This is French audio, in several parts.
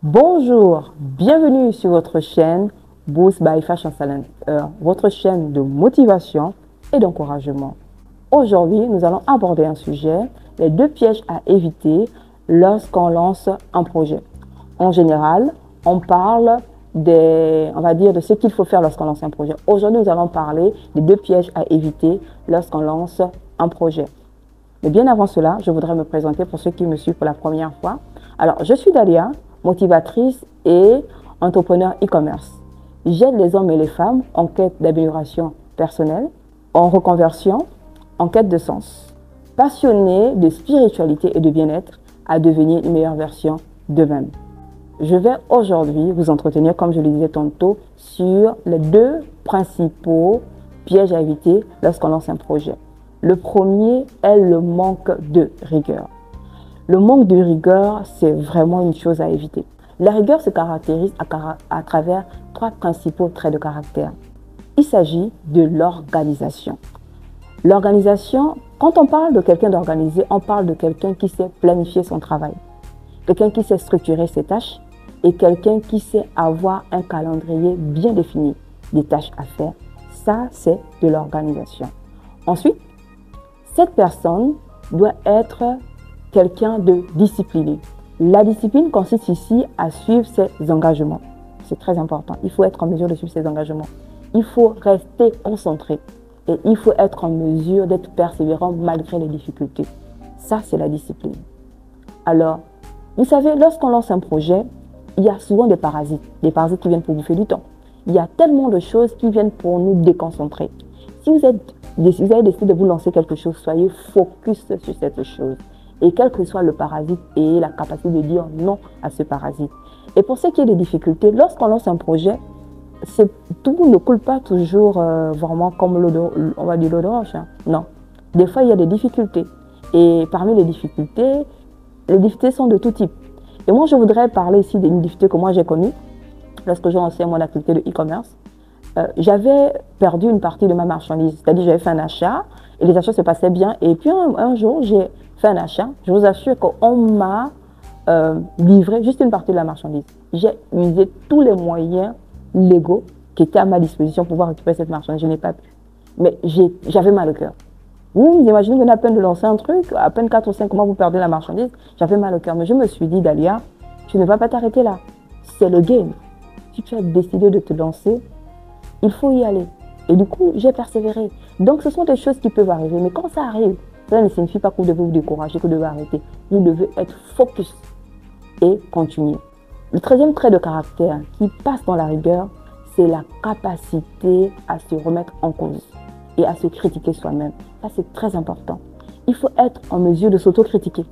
Bonjour, bienvenue sur votre chaîne Boost by Fashion Salon, votre chaîne de motivation et d'encouragement. Aujourd'hui, nous allons aborder un sujet, les 2 pièges à éviter lorsqu'on lance un projet. En général, on parle on va dire, de ce qu'il faut faire lorsqu'on lance un projet. Aujourd'hui, nous allons parler des 2 pièges à éviter lorsqu'on lance un projet. Mais bien avant cela, je voudrais me présenter pour ceux qui me suivent pour la première fois. Alors, je suis Dalia, motivatrice et entrepreneur e-commerce. J'aide les hommes et les femmes en quête d'amélioration personnelle, en reconversion, en quête de sens. Passionnés de spiritualité et de bien-être à devenir une meilleure version d'eux-mêmes. Je vais aujourd'hui vous entretenir, comme je le disais tantôt, sur les 2 principaux pièges à éviter lorsqu'on lance un projet. Le premier est le manque de rigueur. Le manque de rigueur, c'est vraiment une chose à éviter. La rigueur se caractérise à travers 3 principaux traits de caractère. Il s'agit de l'organisation. L'organisation, quand on parle de quelqu'un d'organisé, on parle de quelqu'un qui sait planifier son travail, quelqu'un qui sait structurer ses tâches et quelqu'un qui sait avoir un calendrier bien défini des tâches à faire. Ça, c'est de l'organisation. Ensuite, cette personne doit être quelqu'un de discipliné. La discipline consiste ici à suivre ses engagements. C'est très important. Il faut être en mesure de suivre ses engagements. Il faut rester concentré et il faut être en mesure d'être persévérant malgré les difficultés. Ça, c'est la discipline. Alors, vous savez, lorsqu'on lance un projet, il y a souvent des parasites qui viennent pour bouffer du temps. Il y a tellement de choses qui viennent pour nous déconcentrer. Si vous avez décidé de vous lancer quelque chose, soyez focus sur cette chose. Et quel que soit le parasite, ayez la capacité de dire non à ce parasite. Et pour ce qui est des difficultés, lorsqu'on lance un projet, tout ne coule pas toujours vraiment comme on va dire l'eau de roche. Non. Des fois, il y a des difficultés. Et parmi les difficultés sont de tout type. Et moi, je voudrais parler ici d'une difficulté que moi j'ai connue lorsque j'ai lancé mon activité de e-commerce. J'avais perdu une partie de ma marchandise, c'est-à-dire j'avais fait un achat et les achats se passaient bien. Et puis un jour, j'ai fait un achat. Je vous assure qu'on m'a livré juste une partie de la marchandise. J'ai usé tous les moyens légaux qui étaient à ma disposition pour pouvoir récupérer cette marchandise. Je n'ai pas pu. Mais j'avais mal au cœur. Vous imaginez, vous venez à peine de lancer un truc, à peine 4 ou 5 mois, vous perdez la marchandise. J'avais mal au cœur. Mais je me suis dit, Dalia, tu ne vas pas t'arrêter là. C'est le game. Si tu as décidé de te lancer, il faut y aller. Et du coup, j'ai persévéré. Donc, ce sont des choses qui peuvent arriver. Mais quand ça arrive, ça ne signifie pas que vous devez vous décourager, que vous devez arrêter. Vous devez être focus et continuer. Le 13e trait de caractère qui passe dans la rigueur, c'est la capacité à se remettre en cause et à se critiquer soi-même. Ça, c'est très important. Il faut être en mesure de s'autocritiquer.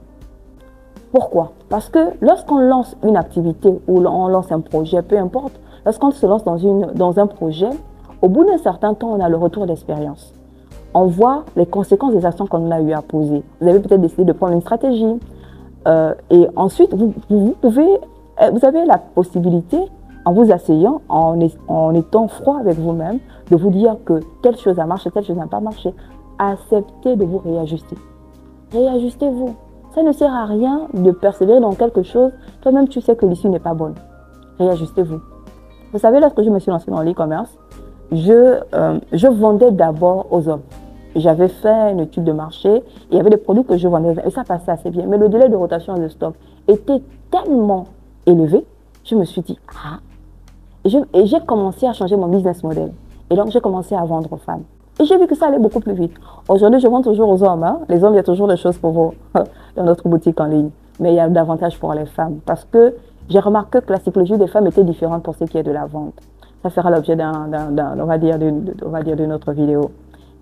Pourquoi? Parce que lorsqu'on lance une activité ou on lance un projet, peu importe, lorsqu'on se lance dans un projet, au bout d'un certain temps, on a le retour d'expérience. On voit les conséquences des actions qu'on a eu à poser. Vous avez peut-être décidé de prendre une stratégie. Et ensuite, vous avez la possibilité, en vous asseyant, en étant froid avec vous-même, de vous dire que telle chose a marché, telle chose n'a pas marché. Acceptez de vous réajuster. Réajustez-vous. Ça ne sert à rien de persévérer dans quelque chose. Toi-même, tu sais que l'issue n'est pas bonne. Réajustez-vous. Vous savez, lorsque je me suis lancée dans l'e-commerce, je vendais d'abord aux hommes. J'avais fait une étude de marché et il y avait des produits que je vendais et ça passait assez bien. Mais le délai de rotation de stock était tellement élevé, je me suis dit, ah. Et j'ai commencé à changer mon business model. Et donc, j'ai commencé à vendre aux femmes. Et j'ai vu que ça allait beaucoup plus vite. Aujourd'hui, je vends toujours aux hommes. Les hommes, il y a toujours des choses pour vous dans notre boutique en ligne. Mais il y a davantage pour les femmes. Parce que j'ai remarqué que la psychologie des femmes était différente pour ce qui est de la vente. Ça fera l'objet on va dire, d'une autre vidéo.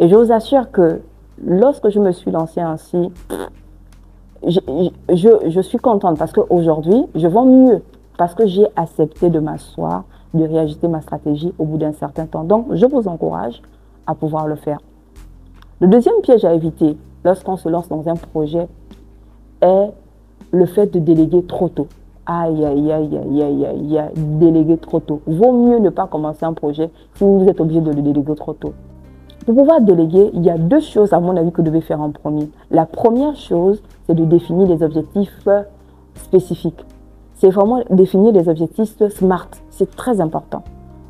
Et je vous assure que lorsque je me suis lancée ainsi, je suis contente parce qu'aujourd'hui, je vends mieux. Parce que j'ai accepté de m'asseoir, de réajuster ma stratégie au bout d'un certain temps. Donc, je vous encourage à pouvoir le faire. Le 2e piège à éviter lorsqu'on se lance dans un projet est le fait de déléguer trop tôt. Aïe, aïe, aïe, aïe, aïe, aïe, aïe, déléguer trop tôt. Vaut mieux ne pas commencer un projet si vous êtes obligé de le déléguer trop tôt. Pour pouvoir déléguer, il y a 2 choses, à mon avis, que vous devez faire en premier. La première chose, c'est de définir des objectifs spécifiques. c'est vraiment définir des objectifs SMART. C'est très important.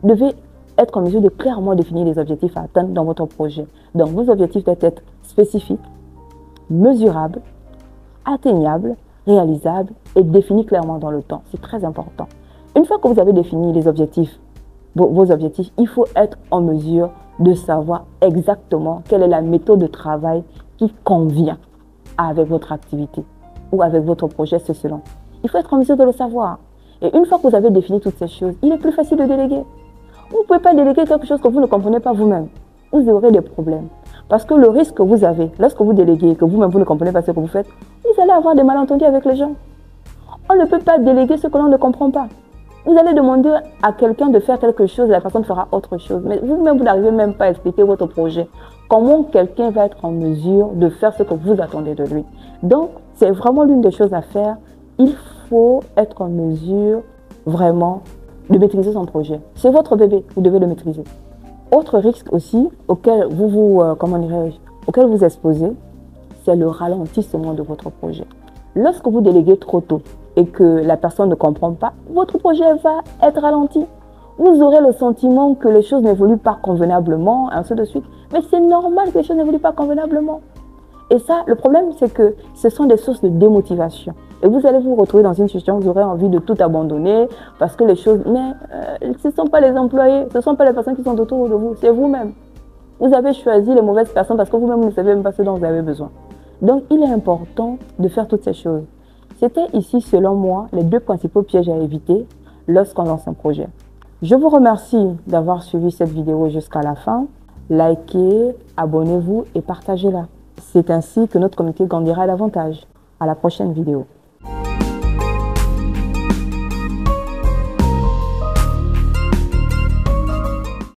Vous devez être en mesure de clairement définir les objectifs à atteindre dans votre projet. Donc, vos objectifs doivent être spécifiques, mesurables, atteignables, réalisables et définis clairement dans le temps. C'est très important. Une fois que vous avez défini les objectifs, vos objectifs, il faut être en mesure de savoir exactement quelle est la méthode de travail qui convient avec votre activité ou avec votre projet, c'est selon. Il faut être en mesure de le savoir. Et une fois que vous avez défini toutes ces choses, il est plus facile de déléguer. Vous ne pouvez pas déléguer quelque chose que vous ne comprenez pas vous-même. Vous aurez des problèmes. Parce que le risque que vous avez, lorsque vous déléguez, que vous-même vous ne comprenez pas ce que vous faites, vous allez avoir des malentendus avec les gens. On ne peut pas déléguer ce que l'on ne comprend pas. Vous allez demander à quelqu'un de faire quelque chose et la personne fera autre chose. Mais vous-même, vous n'arrivez même pas à expliquer votre projet. Comment quelqu'un va être en mesure de faire ce que vous attendez de lui? Donc, c'est vraiment l'une des choses à faire. Il faut être en mesure vraiment de maîtriser son projet. C'est votre bébé, vous devez le maîtriser. Autre risque aussi auquel auquel vous exposez, c'est le ralentissement de votre projet. Lorsque vous déléguez trop tôt et que la personne ne comprend pas, votre projet va être ralenti. Vous aurez le sentiment que les choses n'évoluent pas convenablement, ainsi de suite. Mais c'est normal que les choses n'évoluent pas convenablement. Et ça, le problème, c'est que ce sont des sources de démotivation. Et vous allez vous retrouver dans une situation où vous aurez envie de tout abandonner parce que les choses... Mais ce ne sont pas les employés, ce ne sont pas les personnes qui sont autour de vous, c'est vous-même. Vous avez choisi les mauvaises personnes parce que vous-même ne savez même pas ce dont vous avez besoin. Donc, il est important de faire toutes ces choses. C'était ici, selon moi, les 2 principaux pièges à éviter lorsqu'on lance un projet. Je vous remercie d'avoir suivi cette vidéo jusqu'à la fin. Likez, abonnez-vous et partagez-la. C'est ainsi que notre communauté grandira davantage. À la prochaine vidéo.